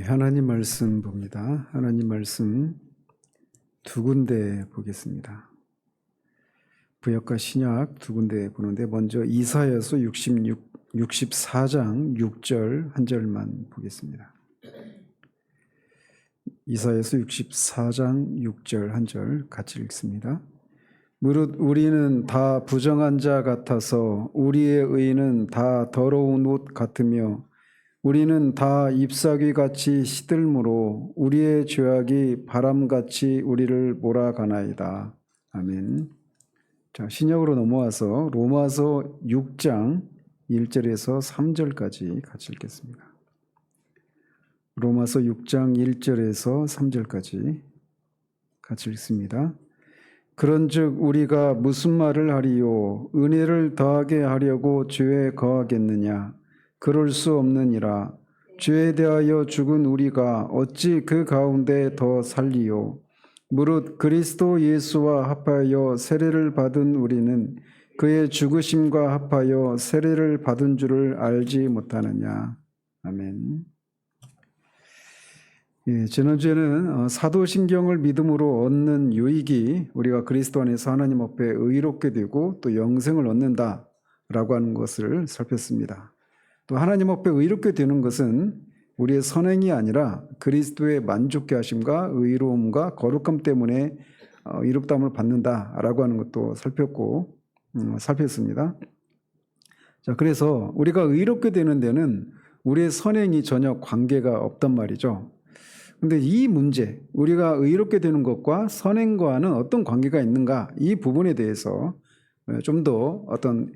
하나님 말씀 봅니다. 하나님 말씀 두 군데 보겠습니다. 구약과 신약 두 군데 보는데 먼저 이사야서 64장 6절 한 절만 보겠습니다. 이사야서 64장 6절 한 절 같이 읽습니다. 무릇 우리는 다 부정한 자 같아서 우리의 의는 다 더러운 옷 같으며 우리는 다 잎사귀같이 시들므로 우리의 죄악이 바람같이 우리를 몰아가나이다. 아멘. 자, 신약으로 넘어와서 로마서 6장 1절에서 3절까지 같이 읽겠습니다. 로마서 6장 1절에서 3절까지 같이 읽습니다. 그런즉 우리가 무슨 말을 하리요? 은혜를 더하게 하려고 죄에 거하겠느냐? 그럴 수 없느니라. 죄에 대하여 죽은 우리가 어찌 그 가운데 더 살리요? 무릇 그리스도 예수와 합하여 세례를 받은 우리는 그의 죽으심과 합하여 세례를 받은 줄을 알지 못하느냐. 아멘. 지난주에는 사도신경을 믿음으로 얻는 유익이 우리가 그리스도 안에서 하나님 앞에 의롭게 되고 또 영생을 얻는다라고 하는 것을 살폈습니다. 또 하나님 앞에 의롭게 되는 것은 우리의 선행이 아니라 그리스도의 만족케 하심과 의로움과 거룩함 때문에 의롭다함을 받는다라고 하는 것도 살폈습니다. 자, 그래서 우리가 의롭게 되는 데는 우리의 선행이 전혀 관계가 없단 말이죠. 근데 이 문제, 우리가 의롭게 되는 것과 선행과는 어떤 관계가 있는가, 이 부분에 대해서 좀 더 어떤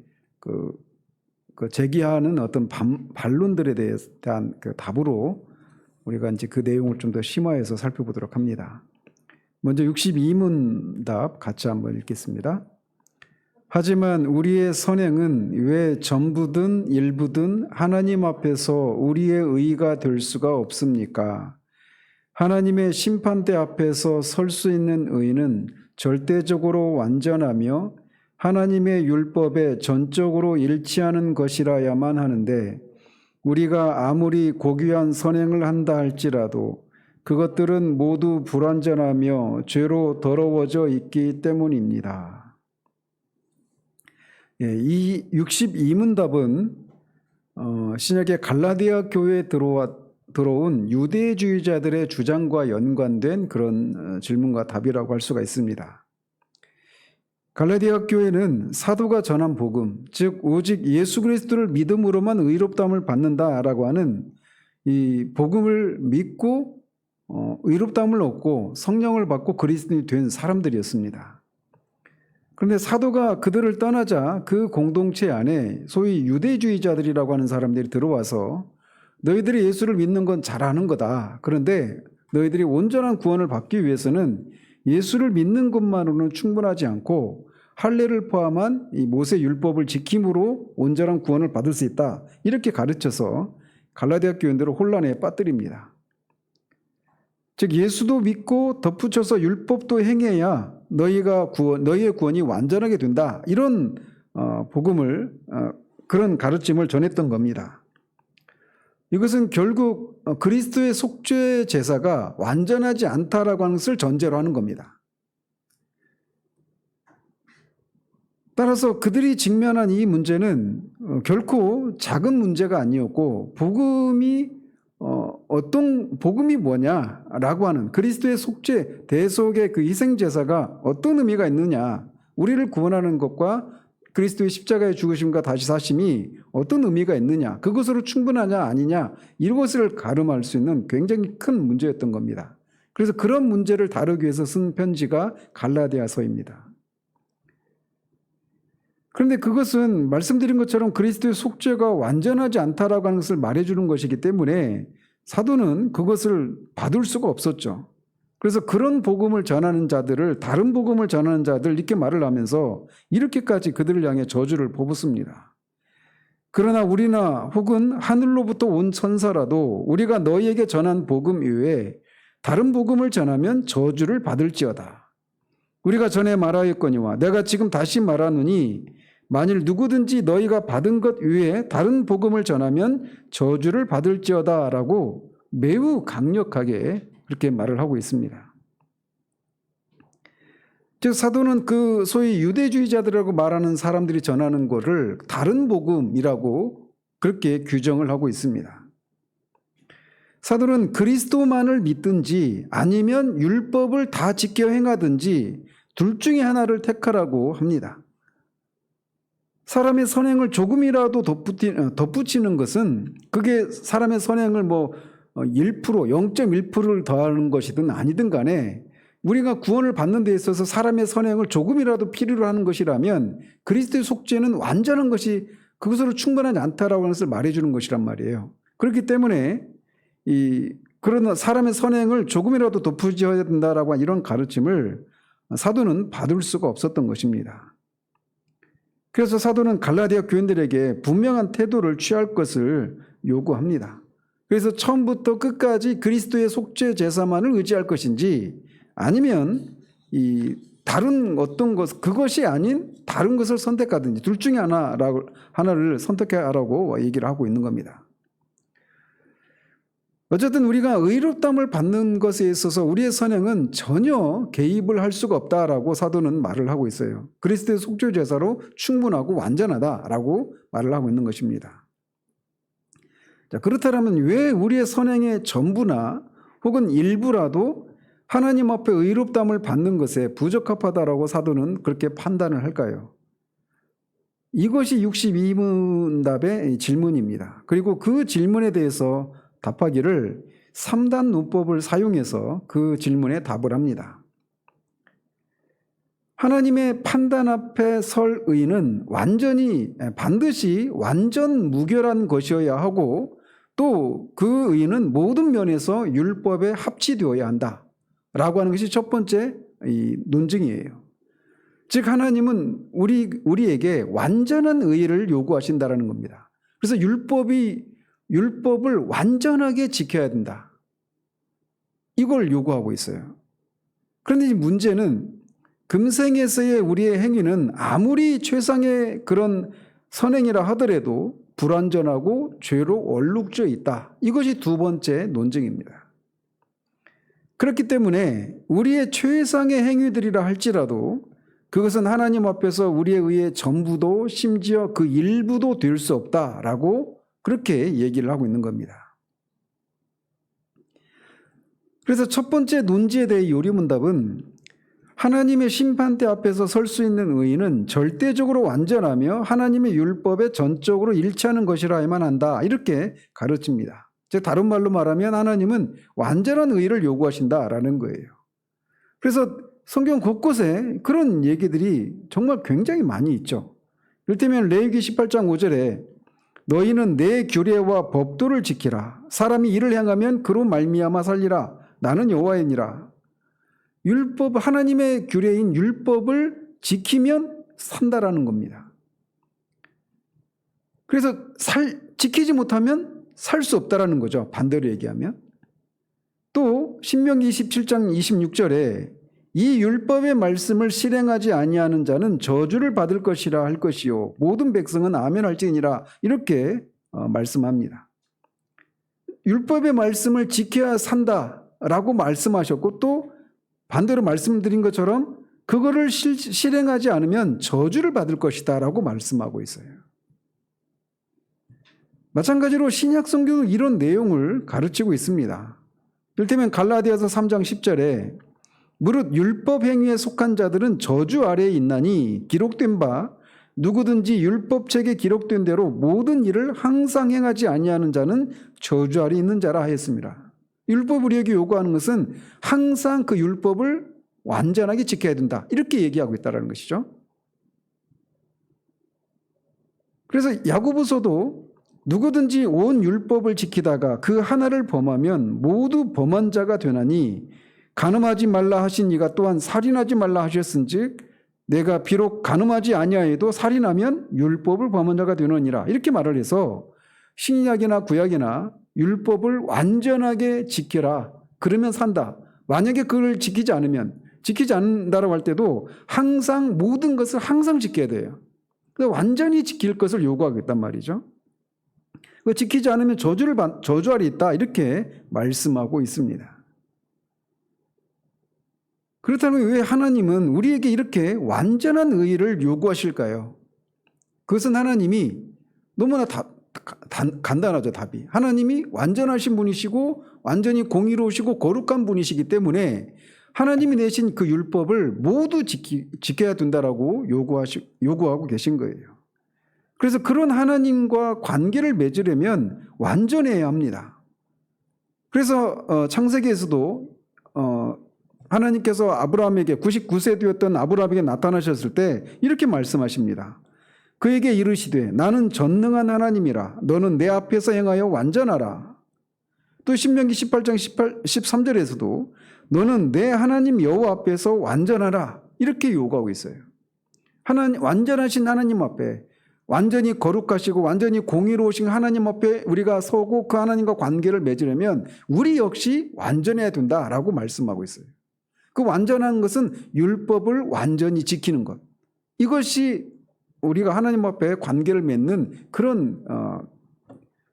제기하는 어떤 반론들에 대한 답으로 우리가 이제 그 내용을 좀 더 심화해서 살펴보도록 합니다. 먼저 62문답 같이 한번 읽겠습니다. 하지만 우리의 선행은 왜 전부든 일부든 하나님 앞에서 우리의 의가 될 수가 없습니까? 하나님의 심판대 앞에서 설 수 있는 의는 절대적으로 완전하며 하나님의 율법에 전적으로 일치하는 것이라야만 하는데 우리가 아무리 고귀한 선행을 한다 할지라도 그것들은 모두 불완전하며 죄로 더러워져 있기 때문입니다. 이 62문답은 신약의 갈라디아 교회에 들어온 유대주의자들의 주장과 연관된 그런 질문과 답이라고 할 수가 있습니다. 갈라디아 교회는 사도가 전한 복음, 즉 오직 예수 그리스도를 믿음으로만 의롭다함을 받는다라고 하는 이 복음을 믿고 의롭다함을 얻고 성령을 받고 그리스도인이 된 사람들이었습니다. 그런데 사도가 그들을 떠나자 그 공동체 안에 소위 유대주의자들이라고 하는 사람들이 들어와서 너희들이 예수를 믿는 건 잘하는 거다. 그런데 너희들이 온전한 구원을 받기 위해서는 예수를 믿는 것만으로는 충분하지 않고 할례를 포함한 이 모세 율법을 지킴으로 온전한 구원을 받을 수 있다. 이렇게 가르쳐서 갈라디아 교인들을 혼란에 빠뜨립니다. 즉 예수도 믿고 덧붙여서 율법도 행해야 너희의 구원이 완전하게 된다. 이런 그런 가르침을 전했던 겁니다. 이것은 결국 그리스도의 속죄 제사가 완전하지 않다라고 하는 것을 전제로 하는 겁니다. 따라서 그들이 직면한 이 문제는 결코 작은 문제가 아니었고 복음이 뭐냐라고 하는 그리스도의 속죄 대속의 그 희생 제사가 어떤 의미가 있느냐, 우리를 구원하는 것과 그리스도의 십자가의 죽으심과 다시 사심이 어떤 의미가 있느냐, 그것으로 충분하냐 아니냐, 이것을 가름할 수 있는 굉장히 큰 문제였던 겁니다. 그래서 그런 문제를 다루기 위해서 쓴 편지가 갈라디아서입니다. 그런데 그것은 말씀드린 것처럼 그리스도의 속죄가 완전하지 않다라고 하는 것을 말해주는 것이기 때문에 사도는 그것을 받을 수가 없었죠. 그래서 그런 복음을 전하는 자들을, 다른 복음을 전하는 자들 이렇게 말을 하면서 이렇게까지 그들을 향해 저주를 퍼붓습니다. 그러나 우리나 혹은 하늘로부터 온 천사라도 우리가 너희에게 전한 복음 이외에 다른 복음을 전하면 저주를 받을지어다. 우리가 전에 말하였거니와 내가 지금 다시 말하노니 만일 누구든지 너희가 받은 것 외에 다른 복음을 전하면 저주를 받을지어다 라고 매우 강력하게 그렇게 말을 하고 있습니다. 즉 사도는 그 소위 유대주의자들이라고 말하는 사람들이 전하는 것을 다른 복음이라고 그렇게 규정을 하고 있습니다. 사도는 그리스도만을 믿든지 아니면 율법을 다 지켜 행하든지 둘 중에 하나를 택하라고 합니다. 사람의 선행을 조금이라도 덧붙이는 것은 그게 사람의 선행을 1%, 0.1%를 더하는 것이든 아니든 간에 우리가 구원을 받는 데 있어서 사람의 선행을 조금이라도 필요로 하는 것이라면 그리스도의 속죄는 완전한 것이 그것으로 충분하지 않다라고 하는 것을 말해주는 것이란 말이에요. 그렇기 때문에 그런 사람의 선행을 조금이라도 덧붙여야 된다라고 하는 이런 가르침을 사도는 받을 수가 없었던 것입니다. 그래서 사도는 갈라디아 교인들에게 분명한 태도를 취할 것을 요구합니다. 그래서 처음부터 끝까지 그리스도의 속죄 제사만을 의지할 것인지 아니면 다른 어떤 것, 그것이 아닌 다른 것을 선택하든지 둘 중에 하나를 선택하라고 얘기를 하고 있는 겁니다. 어쨌든 우리가 의롭다함을 받는 것에 있어서 우리의 선행은 전혀 개입을 할 수가 없다라고 사도는 말을 하고 있어요. 그리스도의 속죄 제사로 충분하고 완전하다라고 말을 하고 있는 것입니다. 자, 그렇다면 왜 우리의 선행의 전부나 혹은 일부라도 하나님 앞에 의롭다함을 받는 것에 부적합하다라고 사도는 그렇게 판단을 할까요? 이것이 62문답의 질문입니다. 그리고 그 질문에 대해서 답하기를 3단 문법을 사용해서 그 질문에 답을 합니다. 하나님의 판단 앞에 설 의는 반드시 완전 무결한 것이어야 하고 또 그 의는 모든 면에서 율법에 합치되어야 한다라고 하는 것이 첫 번째 논증이에요. 즉 하나님은 우리에게 완전한 의를 요구하신다라는 겁니다. 그래서 율법을 완전하게 지켜야 된다. 이걸 요구하고 있어요. 그런데 문제는 금생에서의 우리의 행위는 아무리 최상의 그런 선행이라 하더라도 불완전하고 죄로 얼룩져 있다. 이것이 두 번째 논증입니다. 그렇기 때문에 우리의 최상의 행위들이라 할지라도 그것은 하나님 앞에서 우리에 의해 전부도 심지어 그 일부도 될 수 없다라고 그렇게 얘기를 하고 있는 겁니다. 그래서 첫 번째 논지에 대해 요리문답은 하나님의 심판대 앞에서 설 수 있는 의인은 절대적으로 완전하며 하나님의 율법에 전적으로 일치하는 것이라야만 한다. 이렇게 가르칩니다. 즉 다른 말로 말하면 하나님은 완전한 의를 요구하신다라는 거예요. 그래서 성경 곳곳에 그런 얘기들이 정말 굉장히 많이 있죠. 이를테면 레위기 18장 5절에 너희는 내 규례와 법도를 지키라. 사람이 이를 행하면 그로 말미암아 살리라. 나는 여호와이니라. 하나님의 규례인 율법을 지키면 산다라는 겁니다. 그래서 지키지 못하면 살 수 없다라는 거죠. 반대로 얘기하면. 또 신명기 27장 26절에 이 율법의 말씀을 실행하지 아니하는 자는 저주를 받을 것이라 할 것이요 모든 백성은 아멘할지니라 이렇게 말씀합니다. 율법의 말씀을 지켜야 산다라고 말씀하셨고 또 반대로 말씀드린 것처럼 그거를 실행하지 않으면 저주를 받을 것이다 라고 말씀하고 있어요. 마찬가지로 신약 성경도 이런 내용을 가르치고 있습니다. 이를테면 갈라디아서 3장 10절에 무릇 율법 행위에 속한 자들은 저주 아래에 있나니 기록된 바 누구든지 율법책에 기록된 대로 모든 일을 항상 행하지 아니하는 자는 저주 아래에 있는 자라 하였습니다. 율법 우리에게 요구하는 것은 항상 그 율법을 완전하게 지켜야 된다. 이렇게 얘기하고 있다는 것이죠. 그래서 야고보서도 누구든지 온 율법을 지키다가 그 하나를 범하면 모두 범한 자가 되나니 간음하지 말라 하신 이가 또한 살인하지 말라 하셨은즉 내가 비록 간음하지 아니하여도 살인하면 율법을 범한 자가 되느니라. 이렇게 말을 해서 신약이나 구약이나 율법을 완전하게 지켜라. 그러면 산다. 만약에 그걸 지키지 않는다라고 할 때도 항상 모든 것을 항상 지켜야 돼요. 완전히 지킬 것을 요구하고 있단 말이죠. 그 지키지 않으면 저주할 이 있다 이렇게 말씀하고 있습니다. 그렇다면 왜 하나님은 우리에게 이렇게 완전한 의를 요구하실까요? 그것은 하나님이 너무나 간단하죠, 답이. 하나님이 완전하신 분이시고 완전히 공의로우시고 거룩한 분이시기 때문에 하나님이 내신 그 율법을 모두 지켜야 된다라고 요구하고 계신 거예요. 그래서 그런 하나님과 관계를 맺으려면 완전해야 합니다. 그래서 창세기에서도 하나님께서 아브라함에게 99세 되었던 아브라함에게 나타나셨을 때 이렇게 말씀하십니다. 그에게 이르시되 나는 전능한 하나님이라 너는 내 앞에서 행하여 완전하라. 또 신명기 18장 13절에서도 너는 내 하나님 여호와 앞에서 완전하라 이렇게 요구하고 있어요. 완전하신 하나님 앞에 완전히 거룩하시고 완전히 공의로우신 하나님 앞에 우리가 서고 그 하나님과 관계를 맺으려면 우리 역시 완전해야 된다라고 말씀하고 있어요. 그 완전한 것은 율법을 완전히 지키는 것. 이것이 우리가 하나님 앞에 관계를 맺는 그런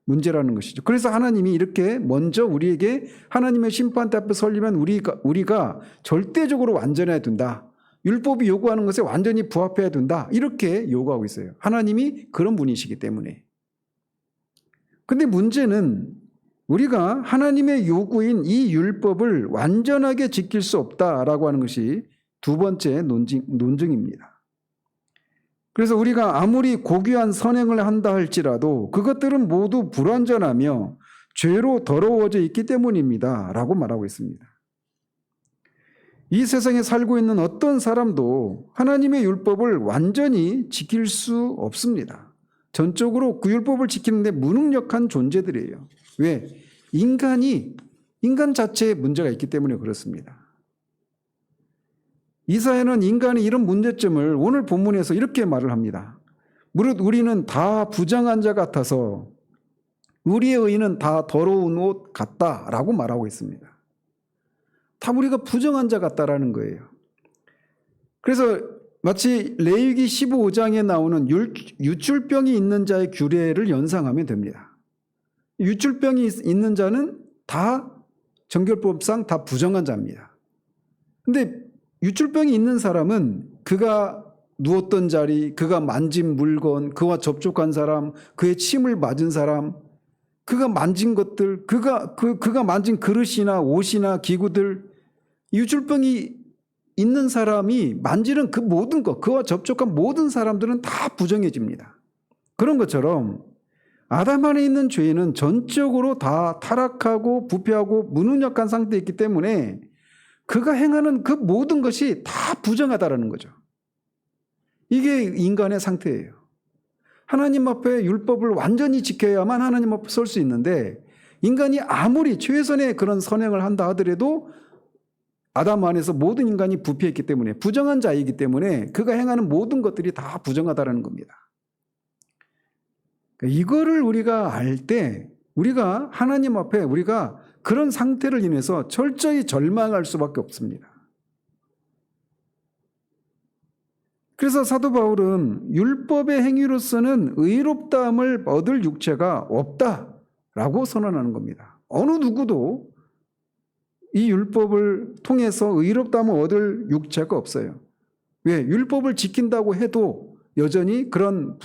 문제라는 것이죠. 그래서 하나님이 이렇게 먼저 우리에게 하나님의 심판대 앞에 설리면 우리가 절대적으로 완전해야 된다. 율법이 요구하는 것에 완전히 부합해야 된다. 이렇게 요구하고 있어요. 하나님이 그런 분이시기 때문에. 근데 문제는 우리가 하나님의 요구인 이 율법을 완전하게 지킬 수 없다라고 하는 것이 두 번째 논증입니다. 그래서 우리가 아무리 고귀한 선행을 한다 할지라도 그것들은 모두 불완전하며 죄로 더러워져 있기 때문입니다. 라고 말하고 있습니다. 이 세상에 살고 있는 어떤 사람도 하나님의 율법을 완전히 지킬 수 없습니다. 전적으로 그 율법을 지키는데 무능력한 존재들이에요. 왜? 인간 자체에 문제가 있기 때문에 그렇습니다. 이사야는 인간의 이런 문제점을 오늘 본문에서 이렇게 말을 합니다. 무릇 우리는 다 부정한 자 같아서 우리의 의는 다 더러운 옷 같다라고 말하고 있습니다. 다 우리가 부정한 자 같다라는 거예요. 그래서 마치 레위기 15장에 나오는 유출병이 있는 자의 규례를 연상하면 됩니다. 유출병이 있는 자는 다 정결법상 다 부정한 자입니다. 근데 유출병이 있는 사람은 그가 누웠던 자리, 그가 만진 물건, 그와 접촉한 사람, 그의 침을 맞은 사람, 그가 만진 것들, 그가 만진 그릇이나 옷이나 기구들, 유출병이 있는 사람이 만지는 그 모든 것, 그와 접촉한 모든 사람들은 다 부정해집니다. 그런 것처럼 아담 안에 있는 죄는 전적으로 다 타락하고 부패하고 무능력한 상태에 있기 때문에 그가 행하는 그 모든 것이 다 부정하다라는 거죠. 이게 인간의 상태예요. 하나님 앞에 율법을 완전히 지켜야만 하나님 앞에 설 수 있는데 인간이 아무리 최선의 그런 선행을 한다 하더라도 아담 안에서 모든 인간이 부패했기 때문에 부정한 자이기 때문에 그가 행하는 모든 것들이 다 부정하다라는 겁니다. 이거를 우리가 알 때 우리가 하나님 앞에 우리가 그런 상태를 인해서 철저히 절망할 수밖에 없습니다. 그래서 사도 바울은 율법의 행위로서는 의롭다함을 얻을 육체가 없다라고 선언하는 겁니다. 어느 누구도 이 율법을 통해서 의롭다함을 얻을 육체가 없어요. 왜? 율법을 지킨다고 해도 여전히 그런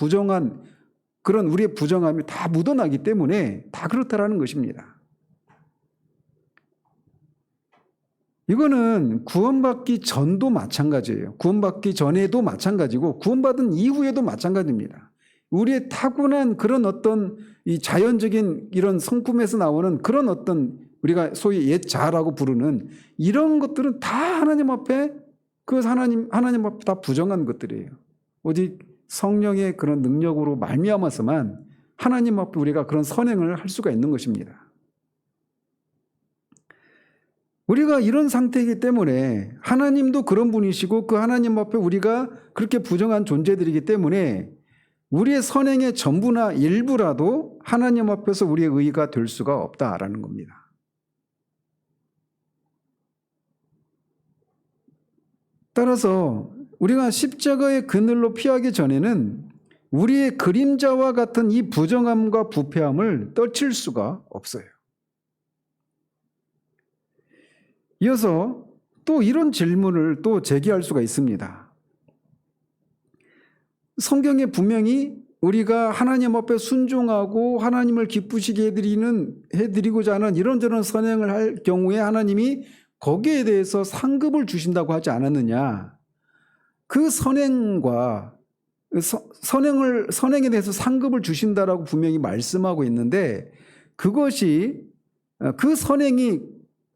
우리의 부정함이 다 묻어나기 때문에 다 그렇다라는 것입니다. 이거는 구원받기 전도 마찬가지예요. 구원받기 전에도 마찬가지고 구원받은 이후에도 마찬가지입니다. 우리의 타고난 그런 어떤 이 자연적인 이런 성품에서 나오는 그런 어떤 우리가 소위 옛 자라고 부르는 이런 것들은 다 하나님 앞에 하나님 앞에 다 부정한 것들이에요. 오직 성령의 그런 능력으로 말미암아서만 하나님 앞에 우리가 그런 선행을 할 수가 있는 것입니다. 우리가 이런 상태이기 때문에 하나님도 그런 분이시고 그 하나님 앞에 우리가 그렇게 부정한 존재들이기 때문에 우리의 선행의 전부나 일부라도 하나님 앞에서 우리의 의의가 될 수가 없다라는 겁니다. 따라서 우리가 십자가의 그늘로 피하기 전에는 우리의 그림자와 같은 이 부정함과 부패함을 떨칠 수가 없어요. 이어서 또 이런 질문을 또 제기할 수가 있습니다. 성경에 분명히 우리가 하나님 앞에 순종하고 하나님을 기쁘시게 해드리고자 하는 이런저런 선행을 할 경우에 하나님이 거기에 대해서 상급을 주신다고 하지 않았느냐. 그 선행과 선행에 대해서 상급을 주신다라고 분명히 말씀하고 있는데 그것이 그 선행이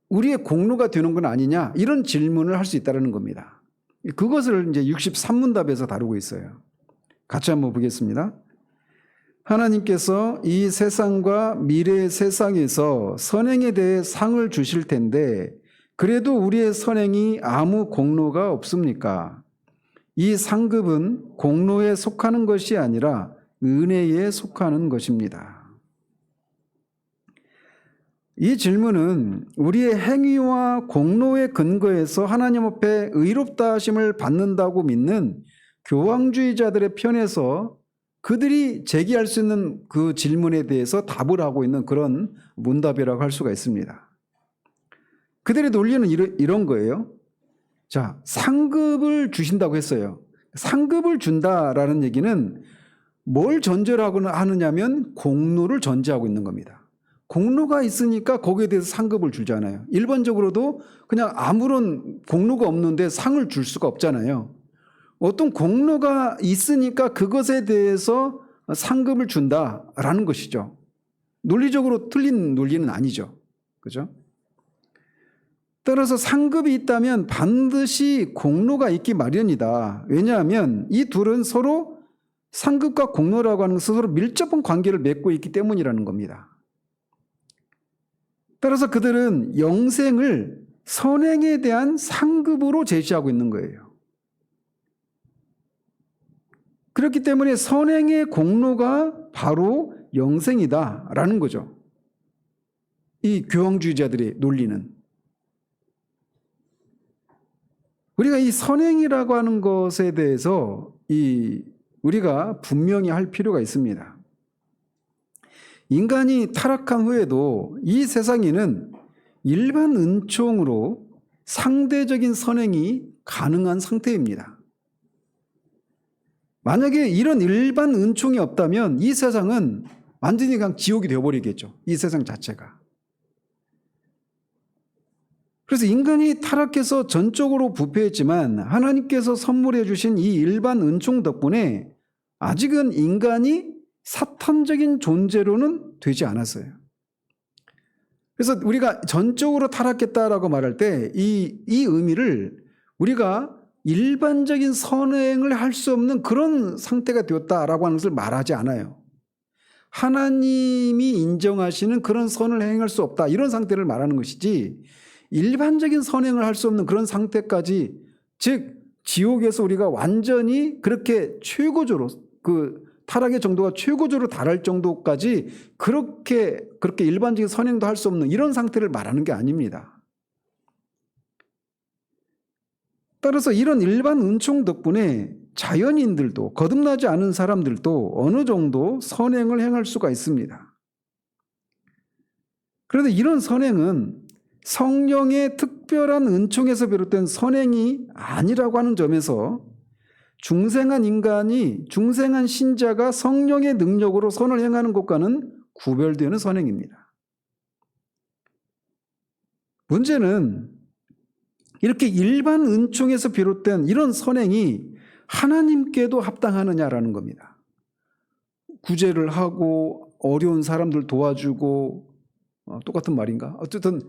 우리의 공로가 되는 건 아니냐 이런 질문을 할 수 있다는 겁니다. 그것을 이제 63문답에서 다루고 있어요. 같이 한번 보겠습니다. 하나님께서 이 세상과 미래의 세상에서 선행에 대해 상을 주실 텐데 그래도 우리의 선행이 아무 공로가 없습니까? 이 상급은 공로에 속하는 것이 아니라 은혜에 속하는 것입니다. 이 질문은 우리의 행위와 공로의 근거에서 하나님 앞에 의롭다 하심을 받는다고 믿는 교황주의자들의 편에서 그들이 제기할 수 있는 그 질문에 대해서 답을 하고 있는 그런 문답이라고 할 수가 있습니다. 그들의 논리는 이런 거예요. 자, 상급을 주신다고 했어요. 상급을 준다라는 얘기는 뭘 전제로 하느냐면 공로를 전제하고 있는 겁니다. 공로가 있으니까 거기에 대해서 상급을 주잖아요. 일반적으로도 그냥 아무런 공로가 없는데 상을 줄 수가 없잖아요. 어떤 공로가 있으니까 그것에 대해서 상급을 준다라는 것이죠. 논리적으로 틀린 논리는 아니죠. 그죠? 따라서 상급이 있다면 반드시 공로가 있기 마련이다. 왜냐하면 이 둘은 서로 상급과 공로라고 하는 것은 서로 밀접한 관계를 맺고 있기 때문이라는 겁니다. 따라서 그들은 영생을 선행에 대한 상급으로 제시하고 있는 거예요. 그렇기 때문에 선행의 공로가 바로 영생이다라는 거죠. 이 교황주의자들의 논리는. 우리가 이 선행이라고 하는 것에 대해서 우리가 분명히 할 필요가 있습니다. 인간이 타락한 후에도 이 세상에는 일반 은총으로 상대적인 선행이 가능한 상태입니다. 만약에 이런 일반 은총이 없다면 이 세상은 완전히 그냥 지옥이 되어버리겠죠. 이 세상 자체가. 그래서 인간이 타락해서 전적으로 부패했지만 하나님께서 선물해 주신 이 일반 은총 덕분에 아직은 인간이 사탄적인 존재로는 되지 않았어요. 그래서 우리가 전적으로 타락했다라고 말할 때 이 의미를 우리가 일반적인 선행을 할 수 없는 그런 상태가 되었다라고 하는 것을 말하지 않아요. 하나님이 인정하시는 그런 선을 행할 수 없다 이런 상태를 말하는 것이지 일반적인 선행을 할 수 없는 그런 상태까지, 즉 지옥에서 우리가 완전히 그렇게 최고조로 그 타락의 정도가 최고조로 달할 정도까지 그렇게 일반적인 선행도 할 수 없는 이런 상태를 말하는 게 아닙니다. 따라서 이런 일반 은총 덕분에 자연인들도 거듭나지 않은 사람들도 어느 정도 선행을 행할 수가 있습니다. 그런데 이런 선행은 성령의 특별한 은총에서 비롯된 선행이 아니라고 하는 점에서 중생한 신자가 성령의 능력으로 선을 행하는 것과는 구별되는 선행입니다. 문제는 이렇게 일반 은총에서 비롯된 이런 선행이 하나님께도 합당하느냐라는 겁니다. 구제를 하고 어려운 사람들 도와주고 똑같은 말인가? 어쨌든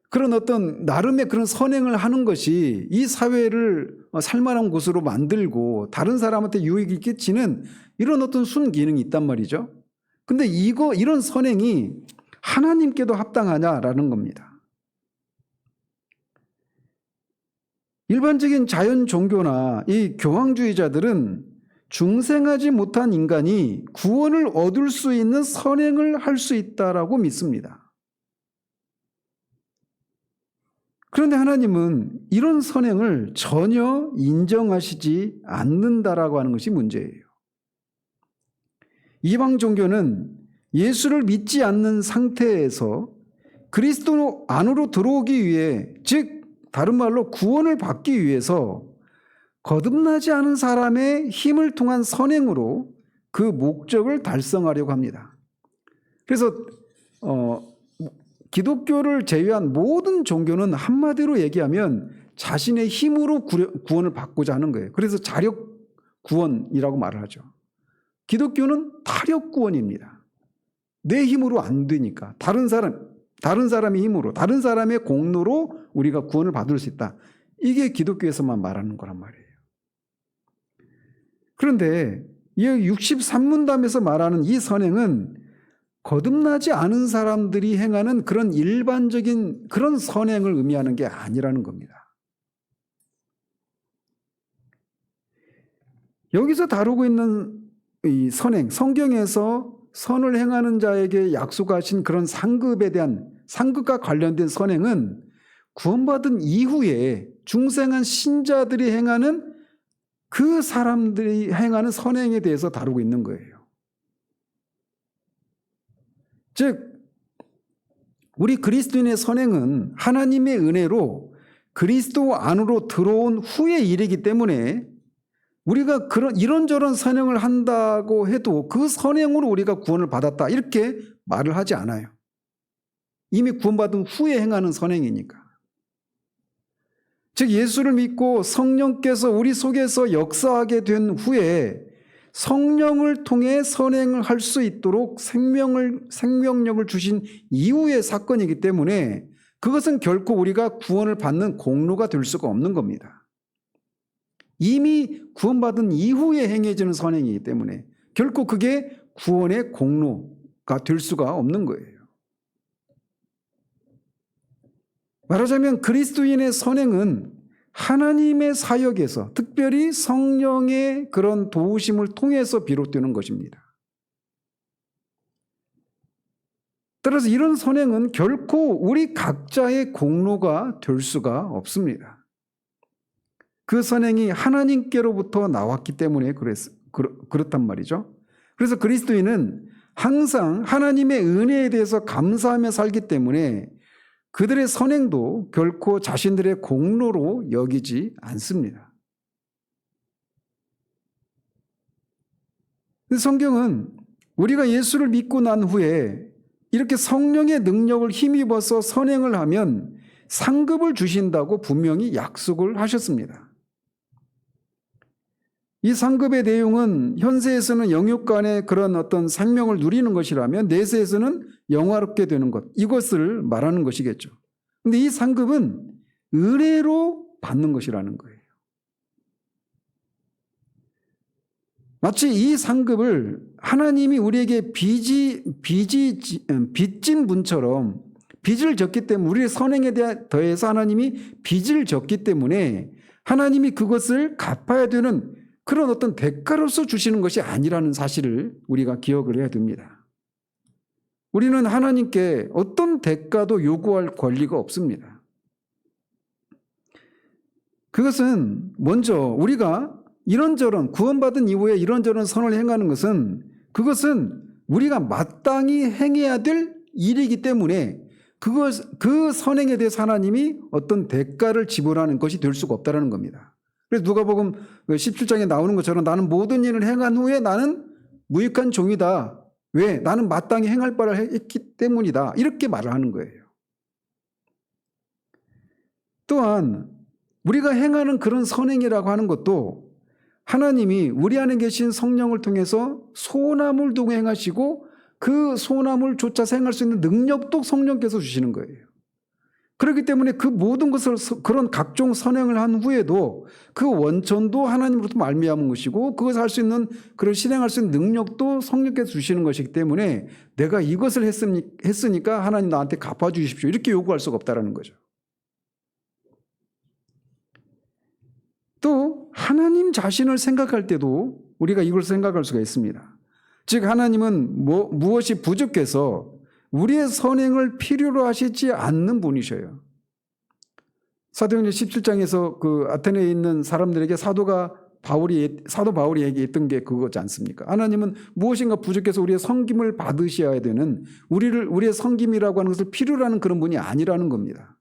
그런 어떤 나름의 그런 선행을 하는 것이 이 사회를 살만한 곳으로 만들고 다른 사람한테 유익을 끼치는 이런 어떤 순기능이 있단 말이죠. 근데 이런 선행이 하나님께도 합당하냐라는 겁니다. 일반적인 자연 종교나 이 교황주의자들은 중생하지 못한 인간이 구원을 얻을 수 있는 선행을 할 수 있다라고 믿습니다. 그런데 하나님은 이런 선행을 전혀 인정하시지 않는다라고 하는 것이 문제예요. 이방 종교는 예수를 믿지 않는 상태에서 그리스도 안으로 들어오기 위해, 즉 다른 말로 구원을 받기 위해서 거듭나지 않은 사람의 힘을 통한 선행으로 그 목적을 달성하려고 합니다. 그래서 기독교를 제외한 모든 종교는 한마디로 얘기하면 자신의 힘으로 구원을 받고자 하는 거예요. 그래서 자력 구원이라고 말을 하죠. 기독교는 타력 구원입니다. 내 힘으로 안 되니까 다른 사람의 힘으로, 다른 사람의 공로로 우리가 구원을 받을 수 있다. 이게 기독교에서만 말하는 거란 말이에요. 그런데 이 63문답에서 말하는 이 선행은 거듭나지 않은 사람들이 행하는 그런 일반적인 그런 선행을 의미하는 게 아니라는 겁니다. 여기서 다루고 있는 이 선행, 성경에서 선을 행하는 자에게 약속하신 그런 상급과 관련된 선행은 구원받은 이후에 중생한 신자들이 행하는 그 사람들이 행하는 선행에 대해서 다루고 있는 거예요. 즉 우리 그리스도인의 선행은 하나님의 은혜로 그리스도 안으로 들어온 후의 일이기 때문에 우리가 이런저런 선행을 한다고 해도 그 선행으로 우리가 구원을 받았다 이렇게 말을 하지 않아요. 이미 구원받은 후에 행하는 선행이니까. 즉 예수를 믿고 성령께서 우리 속에서 역사하게 된 후에 성령을 통해 선행을 할 수 있도록 생명력을 주신 이후의 사건이기 때문에 그것은 결코 우리가 구원을 받는 공로가 될 수가 없는 겁니다. 이미 구원받은 이후에 행해지는 선행이기 때문에 결코 그게 구원의 공로가 될 수가 없는 거예요. 말하자면 그리스도인의 선행은 하나님의 사역에서 특별히 성령의 그런 도우심을 통해서 비롯되는 것입니다. 따라서 이런 선행은 결코 우리 각자의 공로가 될 수가 없습니다. 그 선행이 하나님께로부터 나왔기 때문에 그렇단 말이죠. 그래서 그리스도인은 항상 하나님의 은혜에 대해서 감사하며 살기 때문에 그들의 선행도 결코 자신들의 공로로 여기지 않습니다. 성경은 우리가 예수를 믿고 난 후에 이렇게 성령의 능력을 힘입어서 선행을 하면 상급을 주신다고 분명히 약속을 하셨습니다. 이 상급의 내용은 현세에서는 영육 간의 그런 어떤 생명을 누리는 것이라면 내세에서는 영화롭게 되는 것, 이것을 말하는 것이겠죠. 그런데 이 상급은 은혜로 받는 것이라는 거예요. 마치 이 상급을 하나님이 우리에게 빚진 분처럼 빚을 졌기 때문에 우리의 선행에 더해서 하나님이 빚을 졌기 때문에 하나님이 그것을 갚아야 되는 그런 어떤 대가로서 주시는 것이 아니라는 사실을 우리가 기억을 해야 됩니다. 우리는 하나님께 어떤 대가도 요구할 권리가 없습니다. 그것은 먼저 우리가 이런저런 구원받은 이후에 이런저런 선을 행하는 것은 그것은 우리가 마땅히 행해야 될 일이기 때문에 그 선행에 대해서 하나님이 어떤 대가를 지불하는 것이 될 수가 없다는 겁니다. 그래서 누가복음 17장에 나오는 것처럼 나는 모든 일을 행한 후에 나는 무익한 종이다. 왜? 나는 마땅히 행할 바를 했기 때문이다. 이렇게 말을 하는 거예요. 또한 우리가 행하는 그런 선행이라고 하는 것도 하나님이 우리 안에 계신 성령을 통해서 소원함을 두고 행하시고 그 소원함을 쫓아서 행할 수 있는 능력도 성령께서 주시는 거예요. 그렇기 때문에 그 모든 것을 그런 각종 선행을 한 후에도 그 원천도 하나님으로부터 말미암은 것이고 그것을 할 수 있는 그런 실행할 수 있는 능력도 성령께서 주시는 것이기 때문에 내가 이것을 했으니까 하나님 나한테 갚아주십시오 이렇게 요구할 수가 없다는 거죠. 또 하나님 자신을 생각할 때도 우리가 이걸 생각할 수가 있습니다. 즉 하나님은 무엇이 부족해서 우리의 선행을 필요로 하시지 않는 분이셔요. 사도행전 17장에서 그 아테네에 있는 사람들에게 사도가 사도 바울이 얘기했던 게 그거지 않습니까? 하나님은 무엇인가 부족해서 우리의 섬김을 받으셔야 되는, 우리의 섬김이라고 하는 것을 필요로 하는 그런 분이 아니라는 겁니다.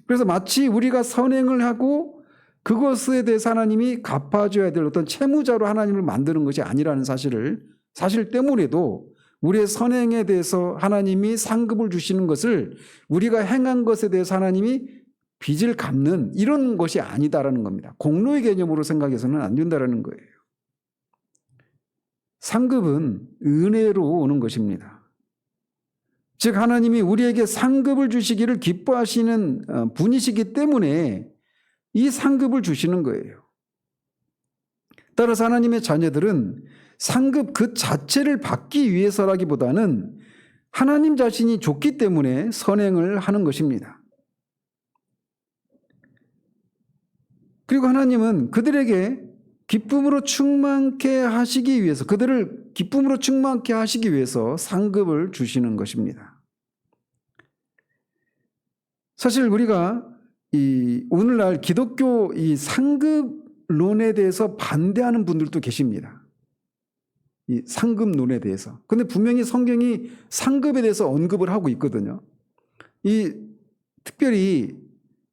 그래서 마치 우리가 선행을 하고 그것에 대해서 하나님이 갚아줘야 될 어떤 채무자로 하나님을 만드는 것이 아니라는 사실 때문에도 우리의 선행에 대해서 하나님이 상급을 주시는 것을 우리가 행한 것에 대해서 하나님이 빚을 갚는 이런 것이 아니다라는 겁니다. 공로의 개념으로 생각해서는 안 된다라는 거예요. 상급은 은혜로 오는 것입니다. 즉 하나님이 우리에게 상급을 주시기를 기뻐하시는 분이시기 때문에 이 상급을 주시는 거예요. 따라서 하나님의 자녀들은 상급 그 자체를 받기 위해서라기보다는 하나님 자신이 줬기 때문에 선행을 하는 것입니다. 그리고 하나님은 그들에게 기쁨으로 충만케 하시기 위해서, 그들을 기쁨으로 충만케 하시기 위해서 상급을 주시는 것입니다. 사실 우리가 오늘날 기독교 이 상급론에 대해서 반대하는 분들도 계십니다. 이 상급론에 대해서. 근데 분명히 성경이 상급에 대해서 언급을 하고 있거든요. 특별히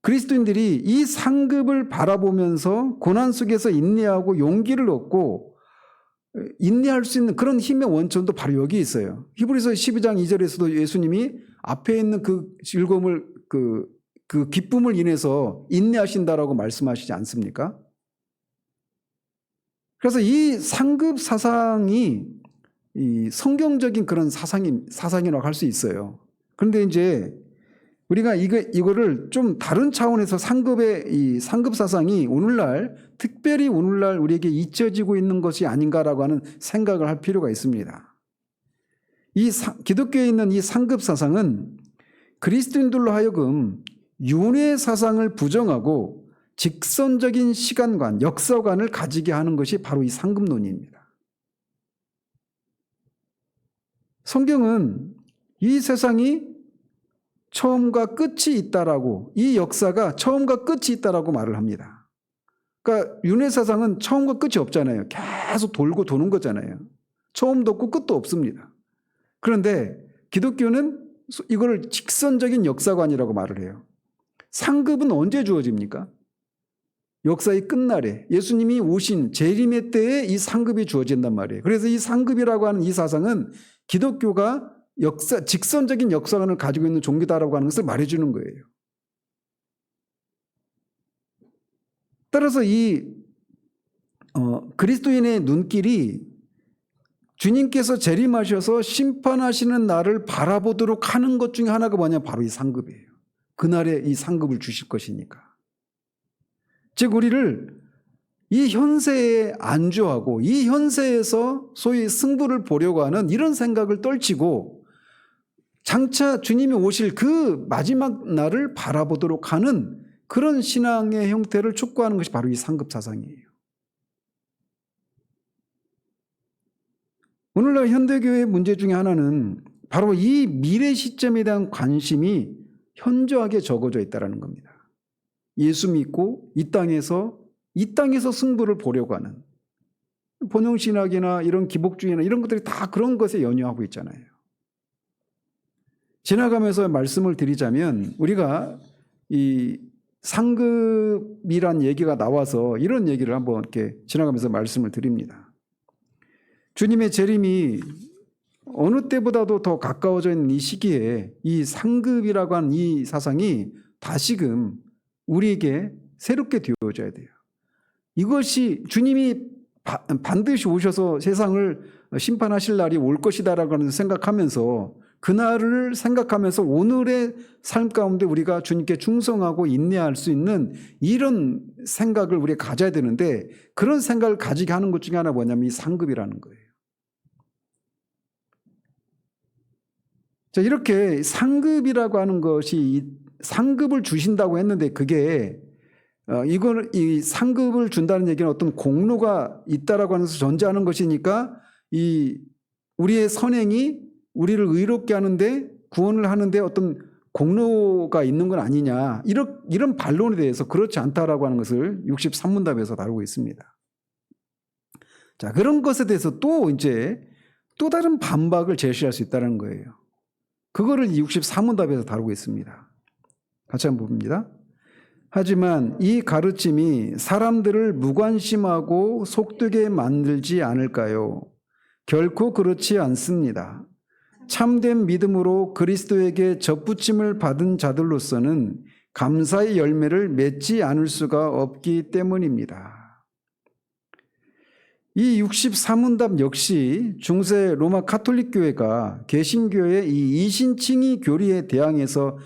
그리스도인들이 이 상급을 바라보면서 고난 속에서 인내하고 용기를 얻고 인내할 수 있는 그런 힘의 원천도 바로 여기 있어요. 히브리서 12장 2절에서도 예수님이 앞에 있는 그 즐거움을 그 기쁨을 인해서 인내하신다라고 말씀하시지 않습니까? 그래서 이 상급 사상이 이 성경적인 그런 사상이라고 할 수 있어요. 그런데 이제 우리가 이거를 좀 다른 차원에서 이 상급 사상이 특별히 오늘날 우리에게 잊혀지고 있는 것이 아닌가라고 하는 생각을 할 필요가 있습니다. 기독교에 있는 이 상급 사상은 그리스도인들로 하여금 윤회 사상을 부정하고 직선적인 시간관, 역사관을 가지게 하는 것이 바로 이 상급론입니다. 성경은 이 세상이 처음과 끝이 있다라고, 이 역사가 처음과 끝이 있다라고 말을 합니다. 그러니까 윤회 사상은 처음과 끝이 없잖아요. 계속 돌고 도는 거잖아요. 처음도 없고 끝도 없습니다. 그런데 기독교는 이걸 직선적인 역사관이라고 말을 해요. 상급은 언제 주어집니까? 역사의 끝날에 예수님이 오신 재림의 때에 이 상급이 주어진단 말이에요. 그래서 이 상급이라고 하는 이 사상은 기독교가 직선적인 역사관을 가지고 있는 종교다라고 하는 것을 말해주는 거예요. 따라서 그리스도인의 눈길이 주님께서 재림하셔서 심판하시는 날을 바라보도록 하는 것 중에 하나가 뭐냐? 바로 이 상급이에요. 그날에 이 상급을 주실 것이니까. 즉 우리를 이 현세에 안주하고 이 현세에서 소위 승부를 보려고 하는 이런 생각을 떨치고 장차 주님이 오실 그 마지막 날을 바라보도록 하는 그런 신앙의 형태를 촉구하는 것이 바로 이 상급 사상이에요. 오늘날 현대교회의 문제 중에 하나는 바로 이 미래 시점에 대한 관심이 현저하게 적어져 있다는 겁니다. 예수 믿고 이 땅에서 승부를 보려고 하는 본영신학이나 이런 기복주의나 이런 것들이 다 그런 것에 연유하고 있잖아요. 지나가면서 말씀을 드리자면 우리가 이 상급이란 얘기가 나와서 이런 얘기를 한번 이렇게 지나가면서 말씀을 드립니다. 주님의 재림이 어느 때보다도 더 가까워져 있는 이 시기에 이 상급이라고 하는 이 사상이 다시금 우리에게 새롭게 되어져야 돼요. 이것이 주님이 반드시 오셔서 세상을 심판하실 날이 올 것이다라고 하는 생각하면서 그날을 생각하면서 오늘의 삶 가운데 우리가 주님께 충성하고 인내할 수 있는 이런 생각을 우리가 가져야 되는데 그런 생각을 가지게 하는 것 중에 하나 뭐냐면 이 상급이라는 거예요. 자, 이렇게 상급이라고 하는 것이 상급을 주신다고 했는데 그게 이 상급을 준다는 얘기는 어떤 공로가 있다라고 하는 것을 전제하는 것이니까 우리의 선행이 우리를 의롭게 하는데 구원을 하는데 어떤 공로가 있는 건 아니냐, 이런 반론에 대해서 그렇지 않다라고 하는 것을 63문답에서 다루고 있습니다. 자, 그런 것에 대해서 또 다른 반박을 제시할 수 있다는 거예요. 그거를 64문답에서 다루고 있습니다. 같이 한번 봅니다. 하지만 이 가르침이 사람들을 무관심하고 속되게 만들지 않을까요? 결코 그렇지 않습니다. 참된 믿음으로 그리스도에게 접붙임을 받은 자들로서는 감사의 열매를 맺지 않을 수가 없기 때문입니다. 이 64문답 역시 중세 로마 카톨릭 교회가 개신교의 이 이신칭의 교리에 대항해서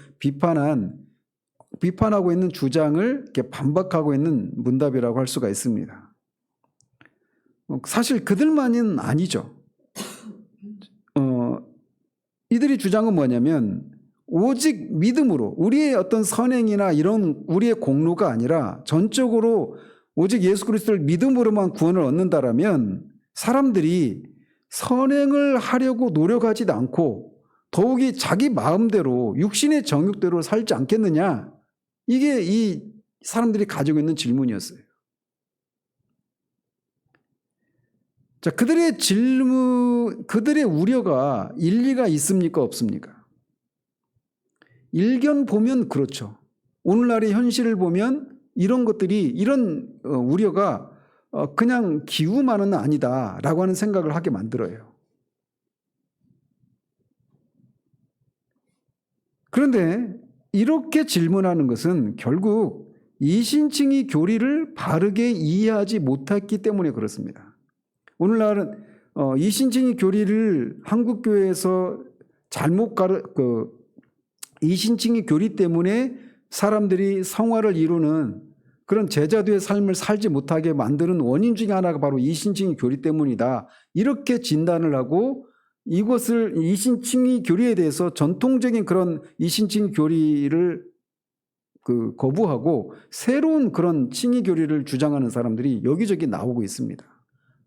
비판하고 있는 주장을 이렇게 반박하고 있는 문답이라고 할 수가 있습니다. 사실 그들만은 아니죠. 이들의 주장은 뭐냐면 오직 믿음으로 우리의 어떤 선행이나 이런 우리의 공로가 아니라 전적으로 오직 예수 그리스도를 믿음으로만 구원을 얻는다라면 사람들이 선행을 하려고 노력하지도 않고 더욱이 자기 마음대로 육신의 정욕대로 살지 않겠느냐, 이게 이 사람들이 가지고 있는 질문이었어요. 자, 그들의 우려가 일리가 있습니까, 없습니까? 일견 보면 그렇죠. 오늘날의 현실을 보면 이런 우려가 그냥 기우만은 아니다라고 하는 생각을 하게 만들어요. 그런데 이렇게 질문하는 것은 결국 이신칭의 교리를 바르게 이해하지 못했기 때문에 그렇습니다. 오늘날은 이신칭의 교리를 한국교회에서 이신칭의 교리 때문에 사람들이 성화를 이루는 그런 제자도의 삶을 살지 못하게 만드는 원인 중에 하나가 바로 이신칭의 교리 때문이다, 이렇게 진단을 하고 이것을 이신칭의 교리에 대해서 전통적인 그런 이신칭의 교리를 거부하고 새로운 그런 칭의 교리를 주장하는 사람들이 여기저기 나오고 있습니다.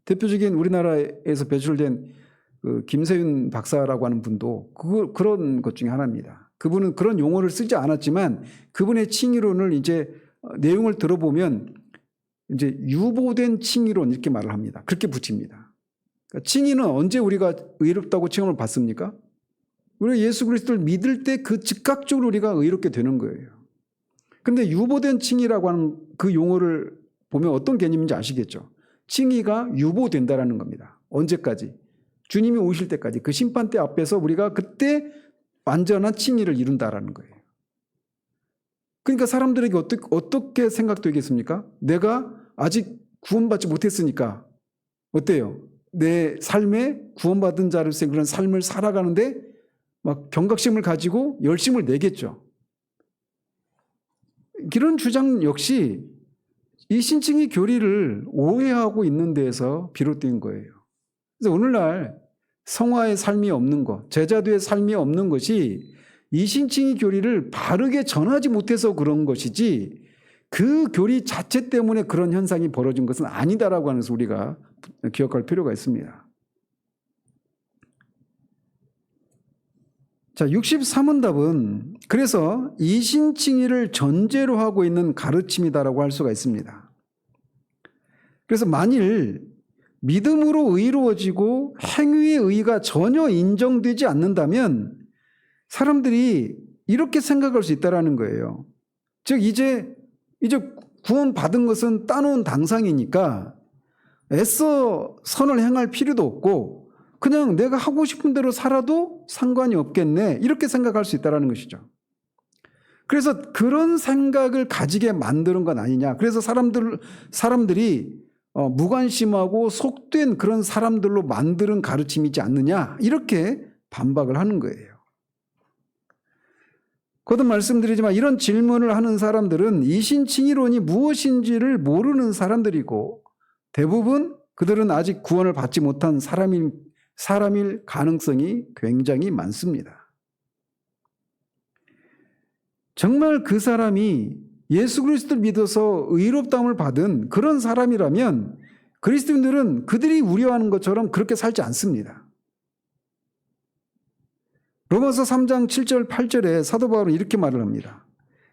대표적인 우리나라에서 배출된 김세윤 박사라고 하는 분도 그런 것 중에 하나입니다. 그분은 그런 용어를 쓰지 않았지만 그분의 칭의론을 내용을 들어보면 유보된 칭의론 이렇게 말을 합니다. 그렇게 붙입니다. 그러니까 칭의는 언제 우리가 의롭다고 칭함을 받습니까? 우리가 예수 그리스도를 믿을 때 그 즉각적으로 우리가 의롭게 되는 거예요. 그런데 유보된 칭의라고 하는 그 용어를 보면 어떤 개념인지 아시겠죠? 칭의가 유보된다라는 겁니다. 언제까지? 주님이 오실 때까지, 그 심판대 앞에서 우리가 그때 완전한 칭의를 이룬다라는 거예요. 그러니까 사람들에게 어떻게 생각되겠습니까? 내가 아직 구원받지 못했으니까 어때요? 내 삶에 구원받은 자로서의 그런 삶을 살아가는데 막 경각심을 가지고 열심을 내겠죠. 이런 주장 역시 이 신칭의 교리를 오해하고 있는 데에서 비롯된 거예요. 그래서 오늘날 성화의 삶이 없는 것, 제자도의 삶이 없는 것이 이 신칭의 교리를 바르게 전하지 못해서 그런 것이지 그 교리 자체 때문에 그런 현상이 벌어진 것은 아니다라고 하는 것을 우리가 기억할 필요가 있습니다. 자, 63문답은 그래서 이신칭의를 전제로 하고 있는 가르침이다라고 할 수가 있습니다. 그래서 만일 믿음으로 의로워지고 행위의 의가 전혀 인정되지 않는다면 사람들이 이렇게 생각할 수 있다는 거예요. 즉 이제 구원받은 것은 따놓은 당상이니까 애써 선을 행할 필요도 없고 그냥 내가 하고 싶은 대로 살아도 상관이 없겠네, 이렇게 생각할 수 있다는 것이죠. 그래서 그런 생각을 가지게 만드는 건 아니냐. 그래서 사람들이 무관심하고 속된 그런 사람들로 만드는 가르침이지 않느냐, 이렇게 반박을 하는 거예요. 거듭 말씀드리지만 이런 질문을 하는 사람들은 이신칭의론이 무엇인지를 모르는 사람들이고 대부분 그들은 아직 구원을 받지 못한 사람일 가능성이 굉장히 많습니다. 정말 그 사람이 예수 그리스도를 믿어서 의롭다함을 받은 그런 사람이라면 그리스도인들은 그들이 우려하는 것처럼 그렇게 살지 않습니다. 로마서 3장 7절 8절에 사도 바울은 이렇게 말을 합니다.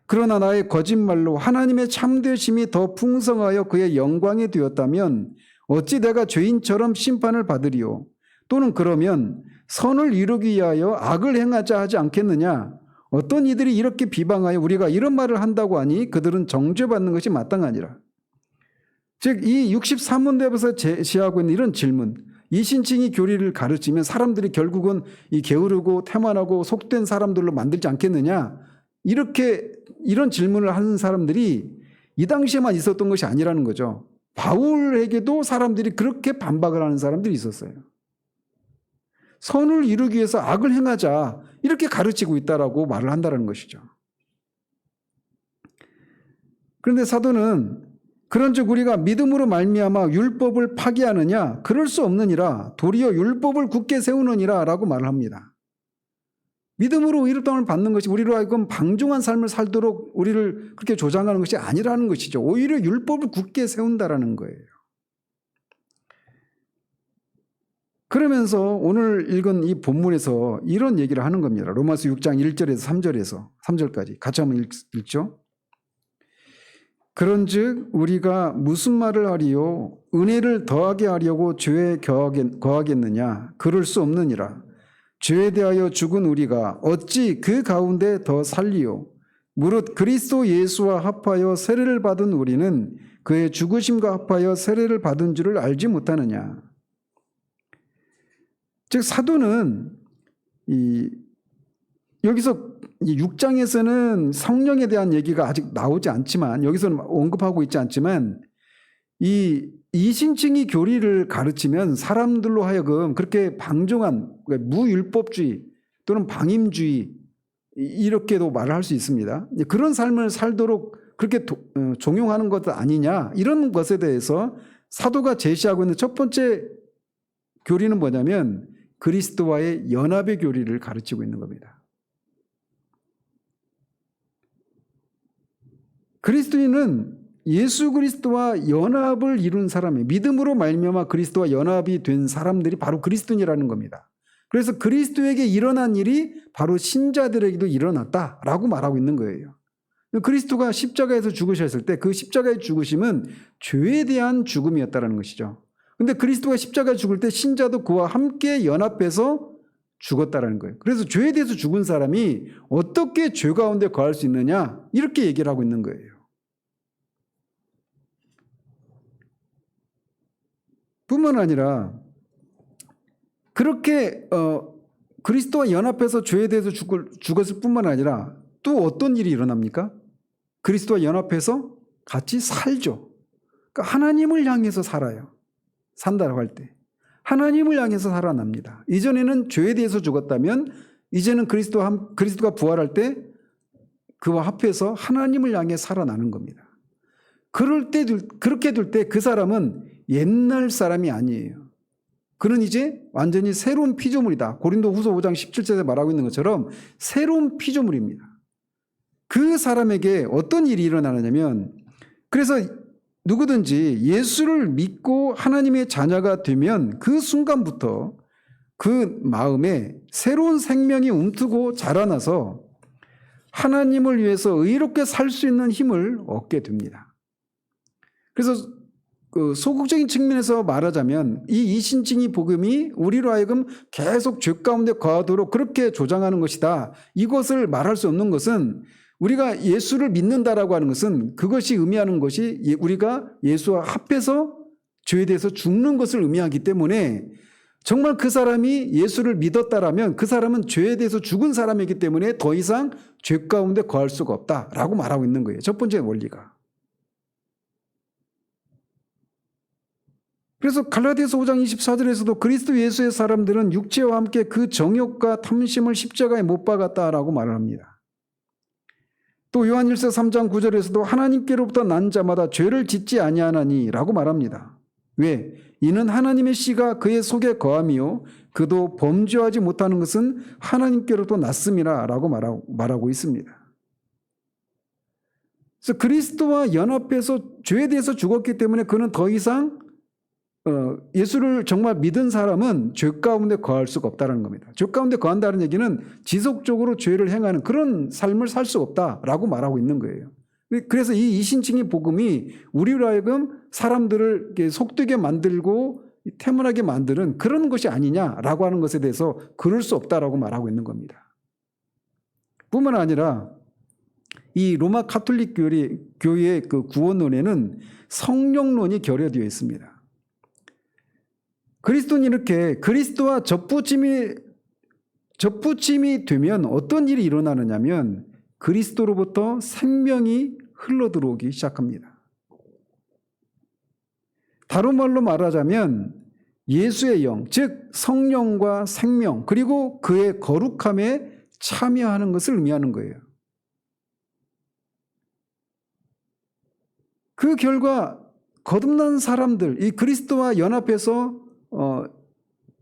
그러나 나의 거짓말로 하나님의 참되심이 더 풍성하여 그의 영광이 되었다면 어찌 내가 죄인처럼 심판을 받으리요? 또는 그러면 선을 이루기 위하여 악을 행하자 하지 않겠느냐? 어떤 이들이 이렇게 비방하여 우리가 이런 말을 한다고 하니 그들은 정죄받는 것이 마땅하니라. 즉 이 63문답에서 제시하고 있는 이런 질문, 이신칭의 교리를 가르치면 사람들이 결국은 이 게으르고 태만하고 속된 사람들로 만들지 않겠느냐? 이런 질문을 하는 사람들이 이 당시에만 있었던 것이 아니라는 거죠. 바울에게도 사람들이 그렇게 반박을 하는 사람들이 있었어요. 선을 이루기 위해서 악을 행하자 이렇게 가르치고 있다라고 말을 한다는 것이죠. 그런데 사도는 그런즉 우리가 믿음으로 말미암아 율법을 파기하느냐? 그럴 수 없느니라. 도리어 율법을 굳게 세우느니라 라고 말을 합니다. 믿음으로 의롭다함을 받는 것이 우리로 하여금 방종한 삶을 살도록 우리를 그렇게 조장하는 것이 아니라는 것이죠. 오히려 율법을 굳게 세운다라는 거예요. 그러면서 오늘 읽은 이 본문에서 이런 얘기를 하는 겁니다. 로마서 6장 1절에서 3절까지 같이 한번 읽죠. 그런즉 우리가 무슨 말을 하리요? 은혜를 더하게 하려고 죄에 거하겠느냐? 그럴 수 없느니라. 죄에 대하여 죽은 우리가 어찌 그 가운데 더 살리요? 무릇 그리스도 예수와 합하여 세례를 받은 우리는 그의 죽으심과 합하여 세례를 받은 줄을 알지 못하느냐? 즉 사도는 여기서 이 6장에서는 성령에 대한 얘기가 아직 나오지 않지만 여기서는 언급하고 있지 않지만 이 이신칭의 교리를 가르치면 사람들로 하여금 그렇게 방종한 무율법주의 또는 방임주의 이렇게도 말을 할 수 있습니다. 그런 삶을 살도록 그렇게 종용하는 것 아니냐 이런 것에 대해서 사도가 제시하고 있는 첫 번째 교리는 뭐냐면 그리스도와의 연합의 교리를 가르치고 있는 겁니다. 그리스도인은 예수 그리스도와 연합을 이룬 사람이에요. 믿음으로 말미암아 그리스도와 연합이 된 사람들이 바로 그리스도인이라는 겁니다. 그래서 그리스도에게 일어난 일이 바로 신자들에게도 일어났다라고 말하고 있는 거예요. 그리스도가 십자가에서 죽으셨을 때 그 십자가의 죽으심은 죄에 대한 죽음이었다는 것이죠. 그런데 그리스도가 십자가에 죽을 때 신자도 그와 함께 연합해서 죽었다는 거예요. 그래서 죄에 대해서 죽은 사람이 어떻게 죄 가운데 거할 수 있느냐 이렇게 얘기를 하고 있는 거예요. 뿐만 아니라 그렇게 그리스도와 연합해서 죄에 대해서 죽었을 뿐만 아니라 또 어떤 일이 일어납니까? 그리스도와 연합해서 같이 살죠. 그러니까 하나님을 향해서 살아요. 산다고 할 때. 하나님을 향해서 살아납니다. 이전에는 죄에 대해서 죽었다면 이제는 그리스도가 부활할 때 그와 합해서 하나님을 향해 살아나는 겁니다. 그렇게 될 때 그 사람은 옛날 사람이 아니에요. 그는 이제 완전히 새로운 피조물이다. 고린도후서 5장 17절에 말하고 있는 것처럼 새로운 피조물입니다. 그 사람에게 어떤 일이 일어나느냐면 그래서 누구든지 예수를 믿고 하나님의 자녀가 되면 그 순간부터 그 마음에 새로운 생명이 움트고 자라나서 하나님을 위해서 의롭게 살 수 있는 힘을 얻게 됩니다. 그래서 그 소극적인 측면에서 말하자면 이 이신칭의 복음이 우리로 하여금 계속 죄 가운데 거하도록 그렇게 조장하는 것이다. 이것을 말할 수 없는 것은 우리가 예수를 믿는다라고 하는 것은 그것이 의미하는 것이 우리가 예수와 합해서 죄에 대해서 죽는 것을 의미하기 때문에 정말 그 사람이 예수를 믿었다라면 그 사람은 죄에 대해서 죽은 사람이기 때문에 더 이상 죄 가운데 거할 수가 없다라고 말하고 있는 거예요. 첫 번째 원리가. 그래서 갈라디아서 5장 24절에서도 그리스도 예수의 사람들은 육체와 함께 그 정욕과 탐심을 십자가에 못 박았다라고 말을 합니다. 또 요한일서 3장 9절에서도 하나님께로부터 난 자마다 죄를 짓지 아니하나니 라고 말합니다. 왜? 이는 하나님의 씨가 그의 속에 거함이요 그도 범죄하지 못하는 것은 하나님께로부터 났음이라 라고 말하고 있습니다. 그래서 그리스도와 연합해서 죄에 대해서 죽었기 때문에 그는 더 이상 예수를 정말 믿은 사람은 죄 가운데 거할 수가 없다는 겁니다. 죄 가운데 거한다는 얘기는 지속적으로 죄를 행하는 그런 삶을 살 수 없다라고 말하고 있는 거예요. 그래서 이 이신칭의 복음이 우리로 하여금 사람들을 속되게 만들고 태문하게 만드는 그런 것이 아니냐라고 하는 것에 대해서 그럴 수 없다라고 말하고 있는 겁니다. 뿐만 아니라 이 로마 가톨릭 교회의 그 구원론에는 성령론이 결여되어 있습니다. 그리스도는 이렇게 그리스도와 접붙임이 되면 어떤 일이 일어나느냐면 그리스도로부터 생명이 흘러들어오기 시작합니다. 다른 말로 말하자면 예수의 영, 즉 성령과 생명 그리고 그의 거룩함에 참여하는 것을 의미하는 거예요. 그 결과 거듭난 사람들, 이 그리스도와 연합해서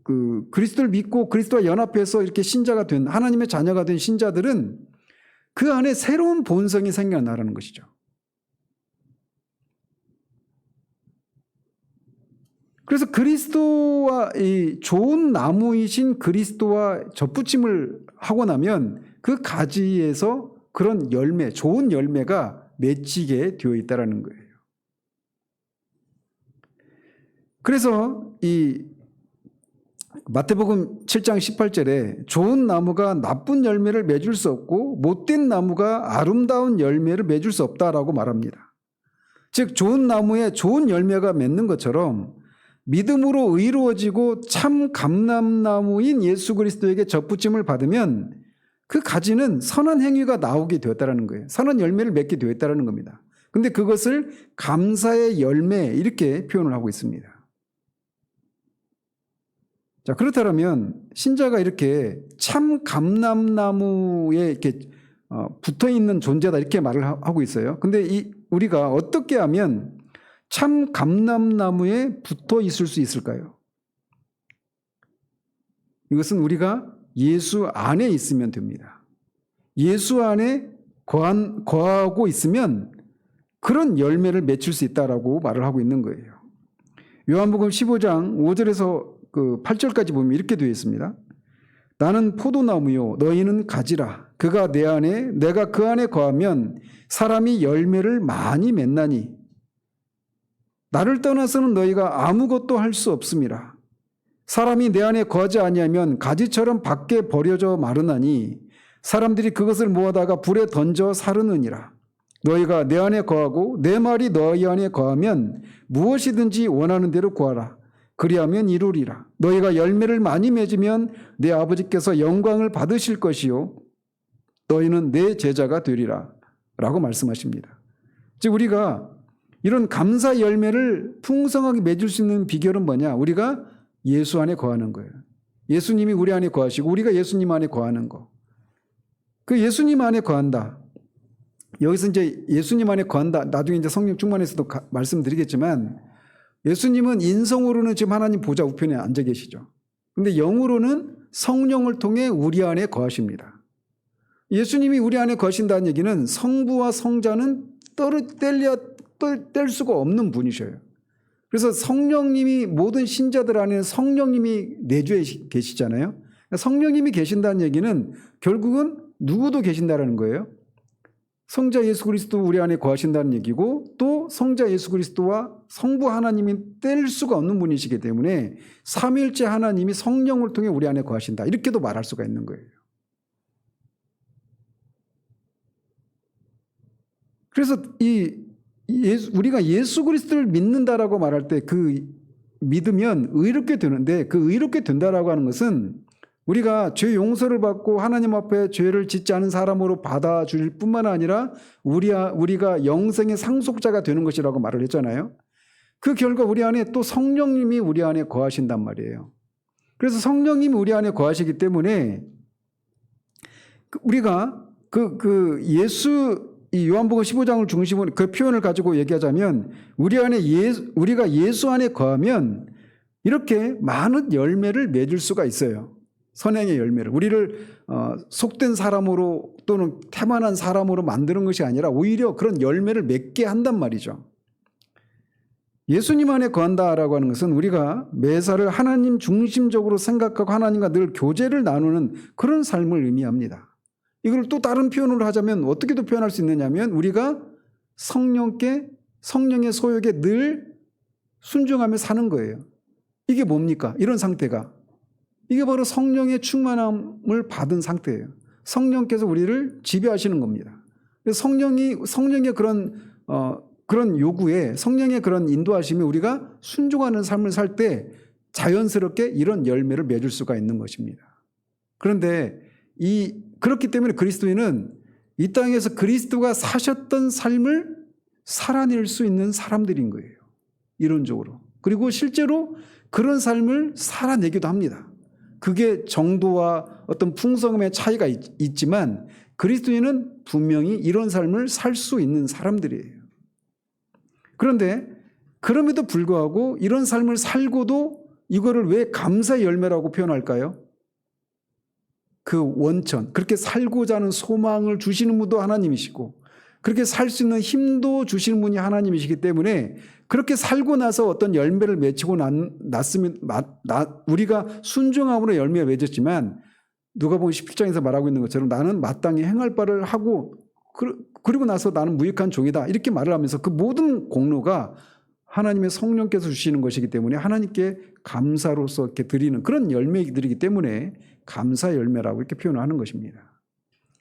그 그리스도를 믿고 그리스도와 연합해서 이렇게 신자가 된 하나님의 자녀가 된 신자들은 그 안에 새로운 본성이 생겨나라는 것이죠. 그래서 그리스도와 이 좋은 나무이신 그리스도와 접붙임을 하고 나면 그 가지에서 그런 열매, 좋은 열매가 맺히게 되어 있다라는 거예요. 그래서 이 마태복음 7장 18절에 좋은 나무가 나쁜 열매를 맺을 수 없고 못된 나무가 아름다운 열매를 맺을 수 없다라고 말합니다. 즉 좋은 나무에 좋은 열매가 맺는 것처럼 믿음으로 의로워지고 참 감람나무인 예수 그리스도에게 접붙임을 받으면 그 가지는 선한 행위가 나오게 되었다는 거예요. 선한 열매를 맺게 되었다는 겁니다. 그런데 그것을 감사의 열매 이렇게 표현을 하고 있습니다. 자, 그렇다면 신자가 이렇게 참 감람나무에 이렇게 붙어 있는 존재다 이렇게 말을 하고 있어요. 근데 우리가 어떻게 하면 참 감람나무에 붙어 있을 수 있을까요? 이것은 우리가 예수 안에 있으면 됩니다. 예수 안에 거하고 있으면 그런 열매를 맺힐 수 있다라고 말을 하고 있는 거예요. 요한복음 15장 5절에서 그 8절까지 보면 이렇게 되어 있습니다. 나는 포도나무요 너희는 가지라. 그가 내 안에 내가 그 안에 거하면 사람이 열매를 많이 맺나니 나를 떠나서는 너희가 아무것도 할 수 없음이라. 사람이 내 안에 거하지 아니하면 가지처럼 밖에 버려져 마르나니 사람들이 그것을 모아다가 불에 던져 사르느니라. 너희가 내 안에 거하고 내 말이 너희 안에 거하면 무엇이든지 원하는 대로 구하라. 그리하면 이루리라. 너희가 열매를 많이 맺으면 내 아버지께서 영광을 받으실 것이요 너희는 내 제자가 되리라 라고 말씀하십니다. 즉 우리가 이런 감사 열매를 풍성하게 맺을 수 있는 비결은 뭐냐? 우리가 예수 안에 거하는 거예요. 예수님이 우리 안에 거하시고 우리가 예수님 안에 거하는 거. 그 예수님 안에 거한다. 여기서 이제 예수님 안에 거한다. 나중에 이제 성령 충만에서도 말씀드리겠지만 예수님은 인성으로는 지금 하나님 보좌 우편에 앉아 계시죠. 그런데 영으로는 성령을 통해 우리 안에 거하십니다. 예수님이 우리 안에 거하신다는 얘기는 성부와 성자는 뗄 수가 없는 분이셔요. 그래서 성령님이 모든 신자들 안에 성령님이 내주에 계시잖아요. 성령님이 계신다는 얘기는 결국은 누구도 계신다는 거예요. 성자 예수 그리스도 우리 안에 거하신다는 얘기고 또 성자 예수 그리스도와 성부 하나님이 뗄 수가 없는 분이시기 때문에 삼위일체 하나님이 성령을 통해 우리 안에 거하신다. 이렇게도 말할 수가 있는 거예요. 그래서 우리가 예수 그리스도를 믿는다라고 말할 때 그 믿으면 의롭게 되는데 그 의롭게 된다라고 하는 것은 우리가 죄 용서를 받고 하나님 앞에 죄를 짓지 않은 사람으로 받아줄 뿐만 아니라 우리가 영생의 상속자가 되는 것이라고 말을 했잖아요. 그 결과 우리 안에 또 성령님이 우리 안에 거하신단 말이에요. 그래서 성령님이 우리 안에 거하시기 때문에 우리가 이 요한복음 15장을 중심으로 그 표현을 가지고 얘기하자면 우리가 예수 안에 거하면 이렇게 많은 열매를 맺을 수가 있어요. 선행의 열매를. 우리를 속된 사람으로 또는 태만한 사람으로 만드는 것이 아니라 오히려 그런 열매를 맺게 한단 말이죠. 예수님 안에 거한다라고 하는 것은 우리가 매사를 하나님 중심적으로 생각하고 하나님과 늘 교제를 나누는 그런 삶을 의미합니다. 이걸 또 다른 표현으로 하자면 어떻게 또 표현할 수 있느냐면 우리가 성령의 소욕에 늘 순종하며 사는 거예요. 이게 뭡니까? 이런 상태가. 이게 바로 성령의 충만함을 받은 상태예요. 성령께서 우리를 지배하시는 겁니다. 성령의 그런 요구에 그런 인도하심이 우리가 순종하는 삶을 살 때 자연스럽게 이런 열매를 맺을 수가 있는 것입니다. 그런데 그렇기 때문에 그리스도인은 이 땅에서 그리스도가 사셨던 삶을 살아낼 수 있는 사람들인 거예요. 이론적으로. 그리고 실제로 그런 삶을 살아내기도 합니다. 그게 정도와 어떤 풍성함의 차이가 있지만 그리스도인은 분명히 이런 삶을 살 수 있는 사람들이에요. 그런데 그럼에도 불구하고 이런 삶을 살고도 이거를 왜 감사의 열매라고 표현할까요? 그 원천, 그렇게 살고자 하는 소망을 주시는 분도 하나님이시고 그렇게 살 수 있는 힘도 주시는 분이 하나님이시기 때문에 그렇게 살고 나서 어떤 열매를 맺히고 났으면 우리가 순종함으로 열매를 맺었지만 누가복음 17장에서 말하고 있는 것처럼 나는 마땅히 행할 바를 하고 그리고 나서 나는 무익한 종이다 이렇게 말을 하면서 그 모든 공로가 하나님의 성령께서 주시는 것이기 때문에 하나님께 감사로서 이렇게 드리는 그런 열매들이기 때문에 감사 열매라고 이렇게 표현을 하는 것입니다.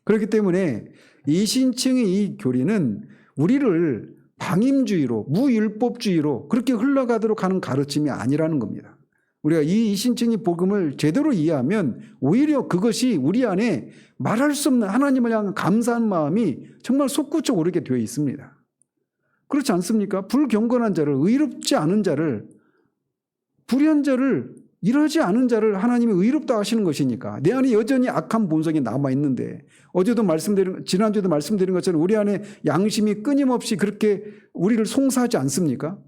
그렇기 때문에 이신층의 이 교리는 우리를 방임주의로 무율법주의로 그렇게 흘러가도록 하는 가르침이 아니라는 겁니다. 우리가 이 이신층의 복음을 제대로 이해하면 오히려 그것이 우리 안에 말할 수 없는 하나님을 향한 감사한 마음이 정말 솟구쳐 오르게 되어 있습니다. 그렇지 않습니까? 불경건한 자를, 의롭지 않은 자를, 불의한 자를, 일하지 않은 자를 하나님이 의롭다 하시는 것이니까 내 안에 여전히 악한 본성이 남아있는데 지난주에도 말씀드린 것처럼 우리 안에 양심이 끊임없이 그렇게 우리를 송사하지 않습니까?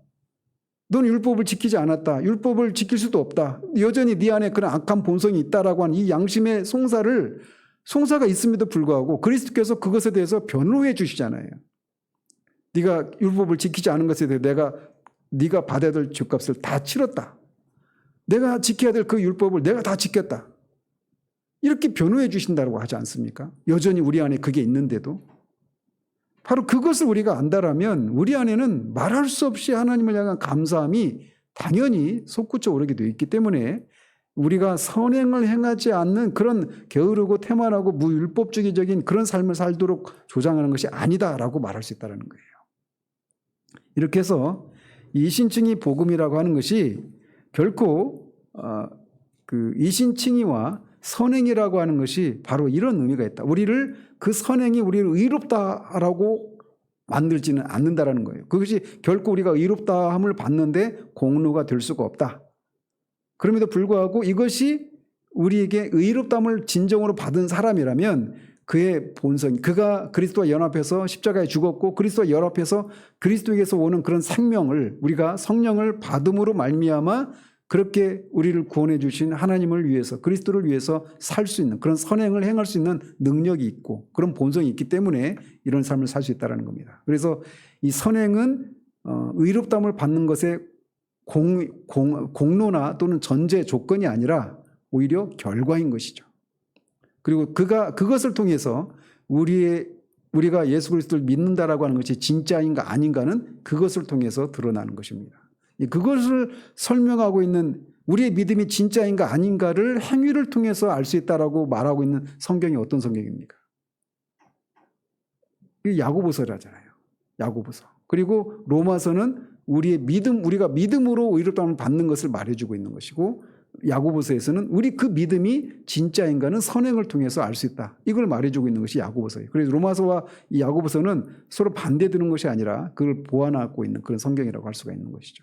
넌 율법을 지키지 않았다. 율법을 지킬 수도 없다. 여전히 네 안에 그런 악한 본성이 있다라고 하는 이 양심의 송사가 있음에도 불구하고 그리스도께서 그것에 대해서 변호해 주시잖아요. 네가 율법을 지키지 않은 것에 대해 네가 받아야 될 죄값을 다 치렀다. 내가 지켜야 될 그 율법을 내가 다 지켰다. 이렇게 변호해 주신다고 하지 않습니까? 여전히 우리 안에 그게 있는데도. 바로 그것을 우리가 안다라면 우리 안에는 말할 수 없이 하나님을 향한 감사함이 당연히 솟구쳐 오르게 되어 있기 때문에 우리가 선행을 행하지 않는 그런 게으르고 태만하고 무율법주의적인 그런 삶을 살도록 조장하는 것이 아니다라고 말할 수 있다는 거예요. 이렇게 해서 이신층이 복음이라고 하는 것이 결코 그 이신칭의와 선행이라고 하는 것이 바로 이런 의미가 있다. 그 선행이 우리를 의롭다라고 만들지는 않는다라는 거예요. 그것이 결코 우리가 의롭다함을 받는데 공로가 될 수가 없다. 그럼에도 불구하고 이것이 우리에게 의롭다함을 진정으로 받은 사람이라면 그의 본성, 그가 그리스도와 연합해서 십자가에 죽었고 그리스도와 연합해서 그리스도에게서 오는 그런 생명을 우리가 성령을 받음으로 말미암아 그렇게 우리를 구원해 주신 하나님을 위해서 그리스도를 위해서 살 수 있는 그런 선행을 행할 수 있는 능력이 있고 그런 본성이 있기 때문에 이런 삶을 살 수 있다는 겁니다. 그래서 이 선행은 의롭다함을 받는 것의 공로나 또는 전제 조건이 아니라 오히려 결과인 것이죠. 그리고 그것을 통해서 우리가 예수 그리스도를 믿는다라고 하는 것이 진짜인가 아닌가는 그것을 통해서 드러나는 것입니다. 그것을 설명하고 있는 우리의 믿음이 진짜인가 아닌가를 행위를 통해서 알 수 있다라고 말하고 있는 성경이 어떤 성경입니까? 이게 야고보서라잖아요. 야고보서. 그리고 로마서는 우리가 믿음으로 의롭다함을 받는 것을 말해주고 있는 것이고 야고보서에서는 우리 그 믿음이 진짜인가는 선행을 통해서 알 수 있다. 이걸 말해주고 있는 것이 야고보서예요. 그래서 로마서와 이 야고보서는 서로 반대되는 것이 아니라 그걸 보완하고 있는 그런 성경이라고 할 수가 있는 것이죠.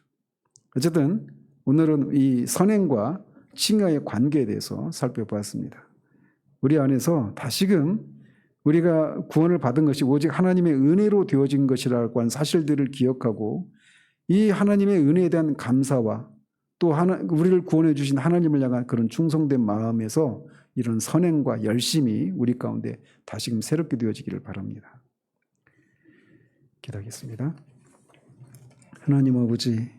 어쨌든 오늘은 이 선행과 칭의의 관계에 대해서 살펴보았습니다. 우리 안에서 다시금 우리가 구원을 받은 것이 오직 하나님의 은혜로 되어진 것이라고 하는 사실들을 기억하고 이 하나님의 은혜에 대한 감사와 또 우리를 구원해 주신 하나님을 향한 그런 충성된 마음에서 이런 선행과 열심이 우리 가운데 다시금 새롭게 되어지기를 바랍니다. 기도하겠습니다. 하나님 아버지,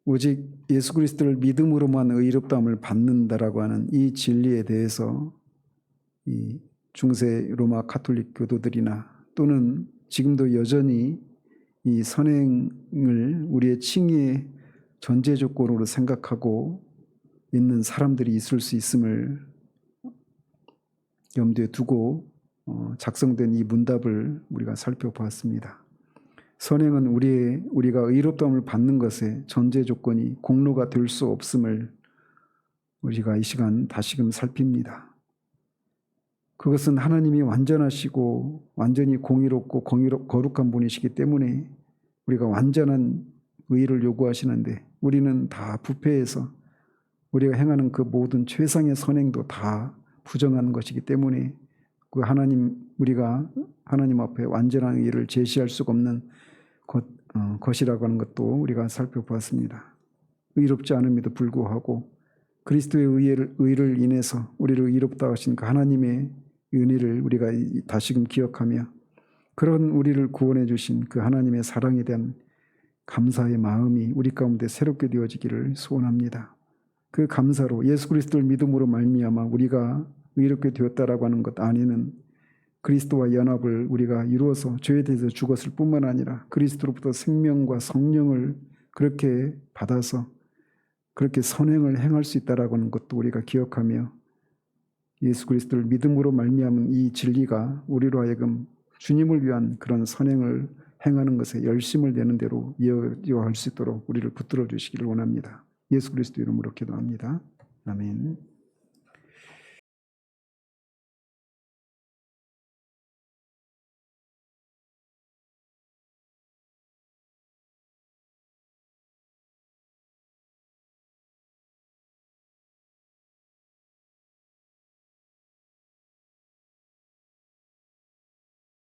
오직 예수 그리스도를 믿음으로만 의롭다함을 받는다라고 하는 이 진리에 대해서 이 중세 로마 가톨릭 교도들이나 또는 지금도 여전히 이 선행을 우리의 칭의의 전제 조건으로 생각하고 있는 사람들이 있을 수 있음을 염두에 두고 작성된 이 문답을 우리가 살펴보았습니다. 선행은 우리가 의롭다함을 받는 것의 전제 조건이 공로가 될 수 없음을 우리가 이 시간 다시금 살핍니다. 그것은 하나님이 완전하시고 완전히 공의롭고 거룩한 분이시기 때문에 우리가 완전한 의를 요구하시는데 우리는 다 부패해서 우리가 행하는 그 모든 최상의 선행도 다 부정한 것이기 때문에 그 우리가 하나님 앞에 완전한 의를 제시할 수가 없는 것이라고 하는 것도 우리가 살펴보았습니다. 의롭지 않음에도 불구하고 그리스도의 의를 인해서 우리를 의롭다 하신 그 하나님의 은혜를 우리가 다시금 기억하며 그런 우리를 구원해 주신 그 하나님의 사랑에 대한 감사의 마음이 우리 가운데 새롭게 되어지기를 소원합니다. 그 감사로 예수 그리스도를 믿음으로 말미암아 우리가 의롭게 되었다라고 하는 것 안에는 그리스도와 연합을 우리가 이루어서 죄에 대해서 죽었을 뿐만 아니라 그리스도로부터 생명과 성령을 그렇게 받아서 그렇게 선행을 행할 수 있다라고 하는 것도 우리가 기억하며 예수 그리스도를 믿음으로 말미암은 이 진리가 우리로 하여금 주님을 위한 그런 선행을 행하는 것에 열심을 내는 대로 이어갈 수 있도록 우리를 붙들어 주시기를 원합니다. 예수 그리스도 이름으로 기도합니다. 아멘.